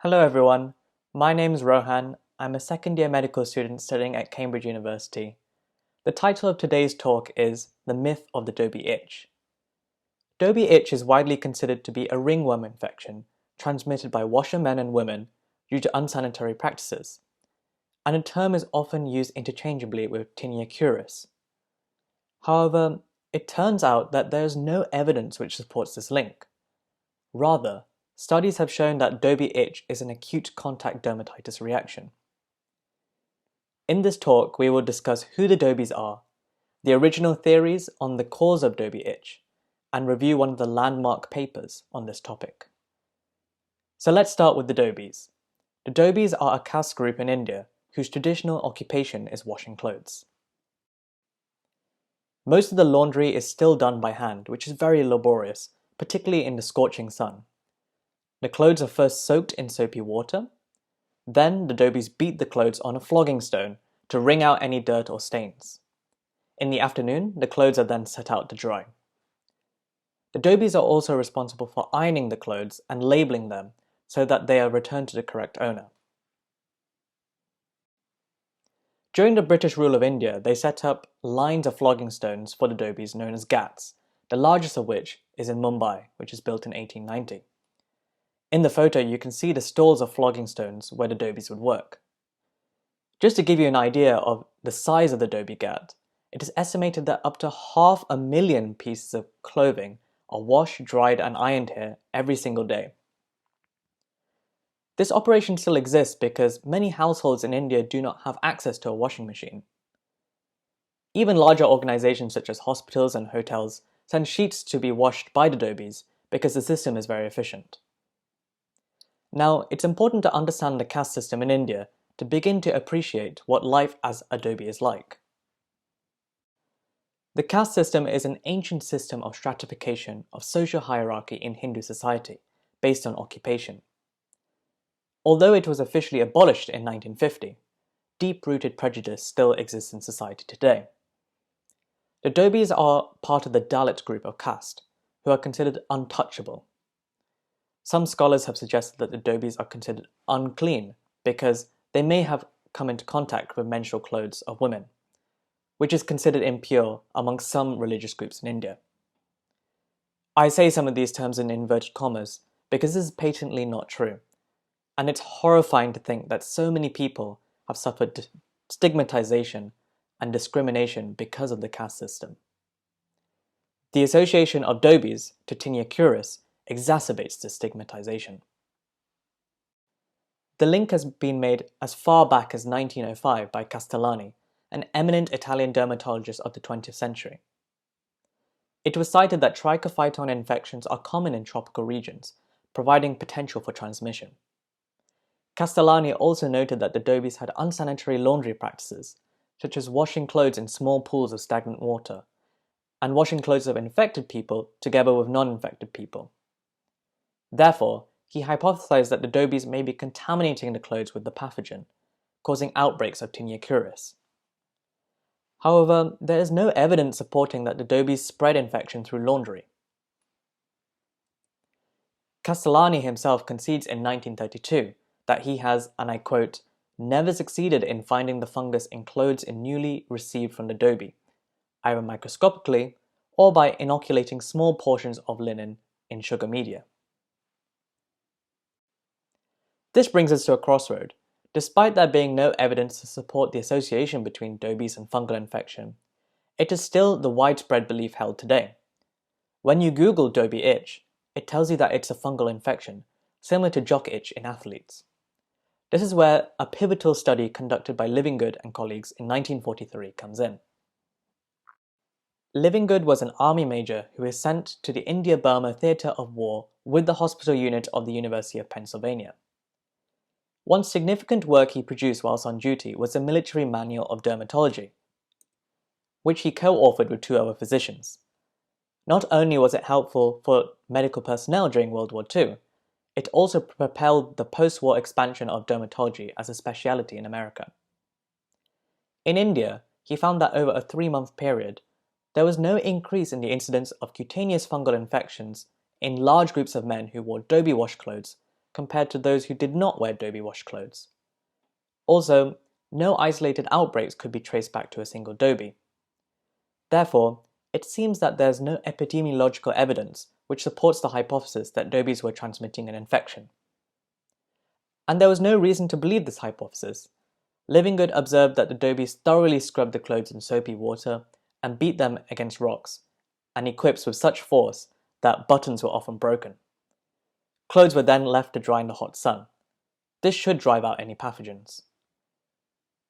Hello everyone, my name is Rohan. I'm a second year medical student studying at Cambridge University. The title of today's talk is The Myth of the Dhobi Itch. Dhobi itch is widely considered to be a ringworm infection transmitted by washermen and women due to unsanitary practices, and the term is often used interchangeably with tinea curis. However, it turns out that there is no evidence which supports this link. Rather, studies have shown that Dhobi itch is an acute contact dermatitis reaction. In this talk, we will discuss who the dhobies are, the original theories on the cause of Dhobi itch, and review one of the landmark papers on this topic. So let's start with the dhobies. The dhobies are a caste group in India whose traditional occupation is washing clothes. Most of the laundry is still done by hand, which is very laborious, particularly in the scorching sun. The clothes are first soaked in soapy water. Then the dhobies beat the clothes on a flogging stone to wring out any dirt or stains. In the afternoon, the clothes are then set out to dry. The dhobies are also responsible for ironing the clothes and labeling them so that they are returned to the correct owner. During the British rule of India, they set up lines of flogging stones for the dhobies known as ghats, the largest of which is in Mumbai, which is built in 1890. In the photo, you can see the stalls of flogging stones where the dhobies would work. Just to give you an idea of the size of the dhobi ghat, it is estimated that up to 500,000 pieces of clothing are washed, dried and ironed here every single day. This operation still exists because many households in India do not have access to a washing machine. Even larger organizations such as hospitals and hotels send sheets to be washed by the dhobies because the system is very efficient. Now, it's important to understand the caste system in India to begin to appreciate what life as a dhobi is like. The caste system is an ancient system of stratification of social hierarchy in Hindu society based on occupation. Although it was officially abolished in 1950, deep-rooted prejudice still exists in society today. The dhobies are part of the Dalit group of caste, who are considered untouchable. Some scholars have suggested that the dhobies are considered unclean because they may have come into contact with menstrual clothes of women, which is considered impure among some religious groups in India. I say some of these terms in inverted commas because this is patently not true, and it's horrifying to think that so many people have suffered stigmatization and discrimination because of the caste system. The association of dhobies to tinea curis exacerbates this stigmatization. The link has been made as far back as 1905 by Castellani, an eminent Italian dermatologist of the 20th century. It was cited that trichophyton infections are common in tropical regions, providing potential for transmission. Castellani also noted that the dhobies had unsanitary laundry practices, such as washing clothes in small pools of stagnant water, and washing clothes of infected people together with non-infected people. Therefore, he hypothesized that the dhobies may be contaminating the clothes with the pathogen, causing outbreaks of tinea curis. However, there is no evidence supporting that the dhobies spread infection through laundry. Castellani himself concedes in 1932 that he has, and I quote, never succeeded in finding the fungus in clothes newly received from the dhobi, either microscopically or by inoculating small portions of linen in sugar media. This brings us to a crossroad. Despite there being no evidence to support the association between dhobies and fungal infection, it is still the widespread belief held today. When you Google Dhobi itch, it tells you that it's a fungal infection, similar to jock itch in athletes. This is where a pivotal study conducted by Livingood and colleagues in 1943 comes in. Livingood was an army major who was sent to the India-Burma theatre of war with the hospital unit of the University of Pennsylvania. One significant work he produced whilst on duty was the Military Manual of Dermatology, which he co-authored with two other physicians. Not only was it helpful for medical personnel during World War II, it also propelled the post-war expansion of dermatology as a specialty in America. In India, he found that over a 3-month period, there was no increase in the incidence of cutaneous fungal infections in large groups of men who wore dhobi wash clothes compared to those who did not wear Dhobi wash clothes. Also, no isolated outbreaks could be traced back to a single Dhobi. Therefore, it seems that there is no epidemiological evidence which supports the hypothesis that Dhobies were transmitting an infection. And there was no reason to believe this hypothesis. Livingood observed that the Dhobies thoroughly scrubbed the clothes in soapy water and beat them against rocks, and equipped with such force that buttons were often broken. Clothes were then left to dry in the hot sun. This should drive out any pathogens.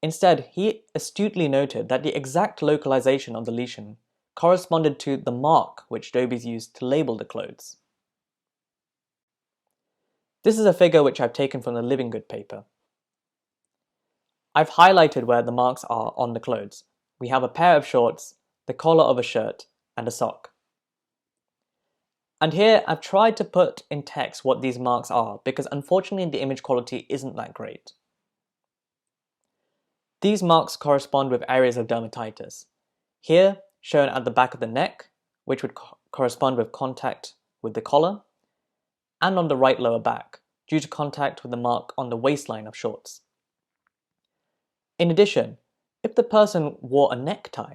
Instead, he astutely noted that the exact localization of the lesion corresponded to the mark which Dhobies used to label the clothes. This is a figure which I've taken from the Livingood paper. I've highlighted where the marks are on the clothes. We have a pair of shorts, the collar of a shirt, and a sock. And here I've tried to put in text what these marks are because unfortunately the image quality isn't that great. These marks correspond with areas of dermatitis. Here, shown at the back of the neck, which would correspond with contact with the collar, and on the right lower back, due to contact with the mark on the waistline of shorts. In addition, if the person wore a necktie,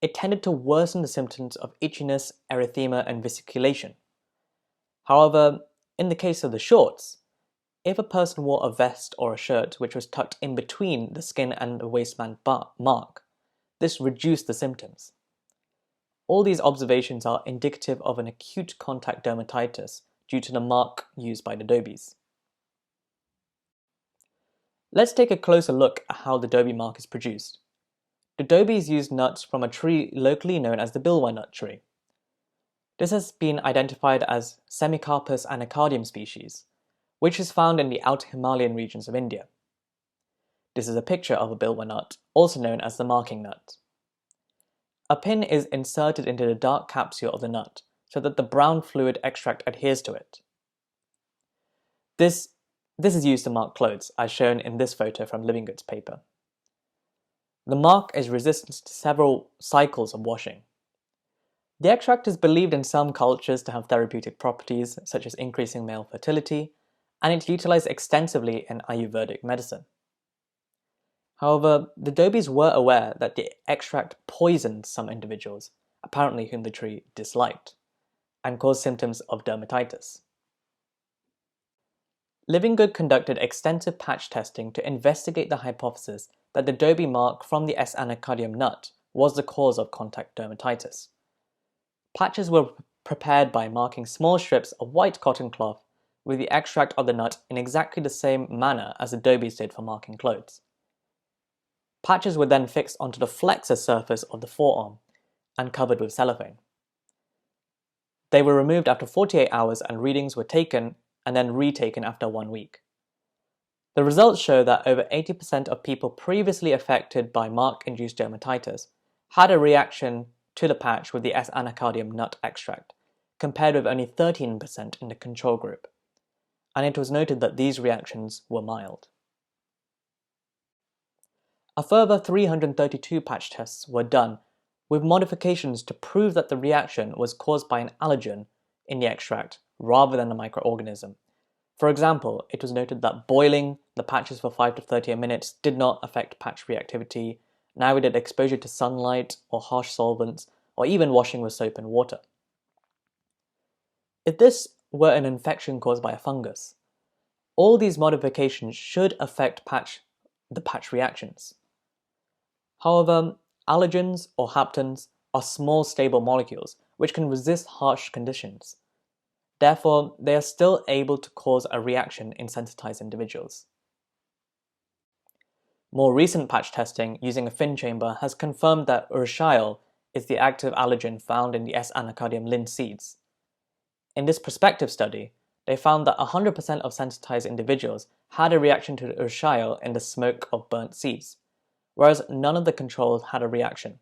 it tended to worsen the symptoms of itchiness, erythema, and vesiculation. However, in the case of the shorts, if a person wore a vest or a shirt which was tucked in between the skin and the waistband mark, this reduced the symptoms. All these observations are indicative of an acute contact dermatitis due to the mark used by the Dhobies. Let's take a closer look at how the Dhobi mark is produced. The Dhobies used nuts from a tree locally known as the bilwa nut tree. This has been identified as Semicarpus anacardium species, which is found in the outer Himalayan regions of India. This is a picture of a bilwa nut, also known as the marking nut. A pin is inserted into the dark capsule of the nut so that the brown fluid extract adheres to it. This is used to mark clothes, as shown in this photo from Livingood's paper. The mark is resistant to several cycles of washing. The extract is believed in some cultures to have therapeutic properties, such as increasing male fertility, and it's utilized extensively in Ayurvedic medicine. However, the Dhobies were aware that the extract poisoned some individuals, apparently whom the tree disliked, and caused symptoms of dermatitis. Livingood conducted extensive patch testing to investigate the hypothesis that the Dhobi mark from the S. anacardium nut was the cause of contact dermatitis. Patches were prepared by marking small strips of white cotton cloth with the extract of the nut in exactly the same manner as the Dhobies did for marking clothes. Patches were then fixed onto the flexor surface of the forearm and covered with cellophane. They were removed after 48 hours and readings were taken and then retaken after 1 week. The results show that over 80% of people previously affected by mark-induced dermatitis had a reaction to the patch with the S. anacardium nut extract, compared with only 13% in the control group, and it was noted that these reactions were mild. A further 332 patch tests were done with modifications to prove that the reaction was caused by an allergen in the extract rather than a microorganism. For example, it was noted that boiling the patches for 5 to 30 minutes did not affect patch reactivity, neither did exposure to sunlight or harsh solvents, or even washing with soap and water. If this were an infection caused by a fungus, all these modifications should affect the patch reactions. However, allergens or haptens are small stable molecules which can resist harsh conditions. Therefore, they are still able to cause a reaction in sensitized individuals. More recent patch testing using a fin chamber has confirmed that urushiol is the active allergen found in the S. anacardium linseeds. In this prospective study, they found that 100% of sensitized individuals had a reaction to the urushiol in the smoke of burnt seeds, whereas none of the controls had a reaction.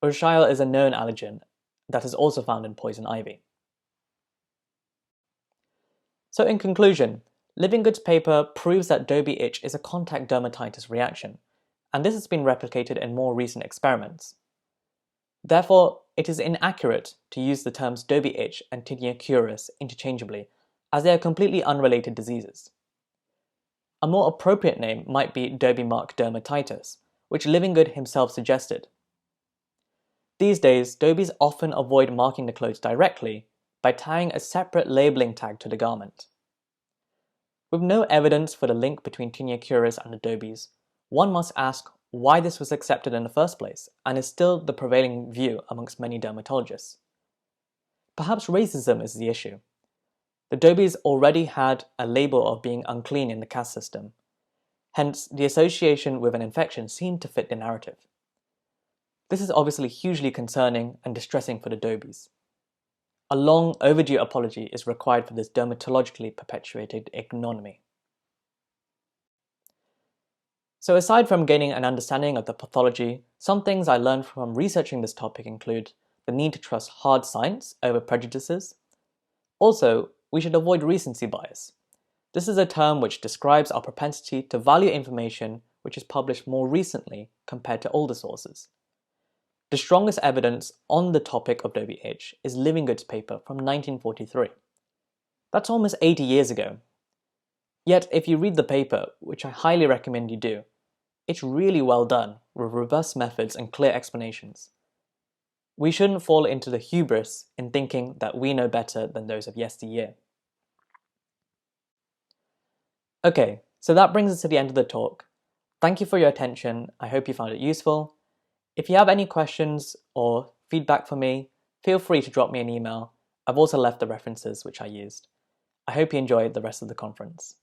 Urushiol is a known allergen that is also found in poison ivy. So in conclusion, Livingood's paper proves that Dhobi itch is a contact dermatitis reaction, and this has been replicated in more recent experiments. Therefore, it is inaccurate to use the terms Dhobi itch and tinea curis interchangeably, as they are completely unrelated diseases. A more appropriate name might be Dhobie mark dermatitis, which Livingood himself suggested. These days, dhobies often avoid marking the clothes directly by tying a separate labelling tag to the garment. With no evidence for the link between tinea curis and the dhobies, one must ask why this was accepted in the first place and is still the prevailing view amongst many dermatologists. Perhaps racism is the issue. The dhobies already had a label of being unclean in the caste system, hence the association with an infection seemed to fit the narrative. This is obviously hugely concerning and distressing for the dhobies. A long overdue apology is required for this dermatologically perpetuated ignominy. So aside from gaining an understanding of the pathology, some things I learned from researching this topic include the need to trust hard science over prejudices. Also, we should avoid recency bias. This is a term which describes our propensity to value information which is published more recently compared to older sources. The strongest evidence on the topic of Dhobie itch is Livingood's paper from 1943. That's almost 80 years ago. Yet if you read the paper, which I highly recommend you do, it's really well done with robust methods and clear explanations. We shouldn't fall into the hubris in thinking that we know better than those of yesteryear. Okay, so that brings us to the end of the talk. Thank you for your attention. I hope you found it useful. If you have any questions or feedback for me, feel free to drop me an email. I've also left the references which I used. I hope you enjoyed the rest of the conference.